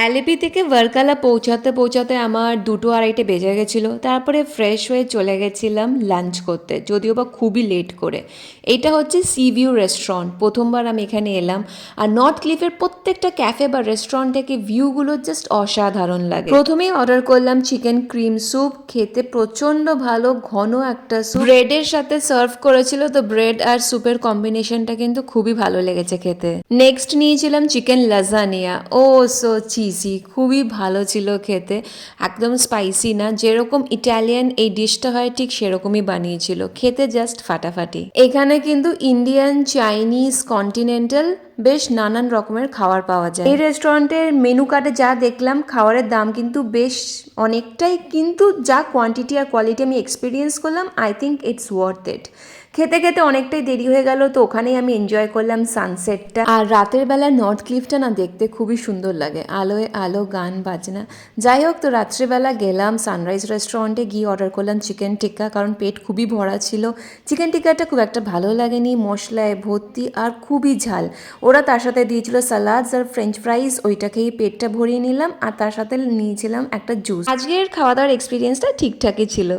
অ্যালিপি থেকে ভার্কালা পৌঁছাতে পৌঁছাতে আমার 2-2:30 বেজে গেছিলো। তারপরে ফ্রেশ হয়ে চলে গেছিলাম লাঞ্চ করতে, যদিও বা খুবই লেট করে। এইটা হচ্ছে সি ভিউ রেস্টুরেন্ট, প্রথমবার আমি এখানে এলাম। আর নর্থ ক্লিফের প্রত্যেকটা ক্যাফে বা রেস্টুরেন্ট থেকে ভিউগুলো জাস্ট অসাধারণ লাগে। প্রথমেই অর্ডার করলাম চিকেন ক্রিম স্যুপ, খেতে প্রচণ্ড ভালো, ঘন একটা স্যুপ ব্রেডের সাথে সার্ভ করেছিল, তো ব্রেড আর স্যুপের কম্বিনেশনটা কিন্তু খুবই ভালো লেগেছে খেতে। নেক্সট নিয়েছিলাম চিকেন লাজানিয়া, ও সো চিজি, খুবই ভালো ছিল খেতে, একদম স্পাইসি না, যেরকম ইটালিয়ান এই ডিশটা হয় ঠিক সেরকমই বানিয়েছিল, খেতে জাস্ট ফাটাফাটি। এখানে কিন্তু ইন্ডিয়ান, চাইনিজ, কন্টিনেন্টাল বেশ নানান রকমের খাবার পাওয়া যায়। এই রেস্টুরেন্টের মেনু কার্ডে যা দেখলাম খাবারের দাম কিন্তু বেশ অনেকটাই, কিন্তু যা কোয়ান্টিটি আর কোয়ালিটি আমি এক্সপিরিয়েন্স করলাম, I think it's worth it. খেতে খেতে অনেকটাই দেরি হয়ে গেল, তো ওখানেই আমি এনজয় করলাম সানসেটটা। আর রাতের বেলা নর্থ ক্লিফটা না দেখতে খুবই সুন্দর লাগে, আলোয় আলো, গান বাজনা। যাই হোক, তো রাত্রিবেলা গেলাম সানরাইজ রেস্টুরেন্টে, গিয়ে অর্ডার করলাম চিকেন টিক্কা, কারণ পেট খুবই ভরা ছিল। চিকেন টিক্কাটা খুব একটা ভালো লাগেনি, মশলায় ভর্তি আর খুবই ঝাল। ওরা তার সাথে দিয়েছিল সালাদস আর ফ্রেঞ্চ ফ্রাইজ, ওইটা খেয়ে পেটটা ভরিয়ে নিলাম, আর তার সাথে নিয়েছিলাম একটা জুস। আজকের খাওয়া দাওয়ার এক্সপিরিয়েন্সটা ঠিকঠাকই ছিল।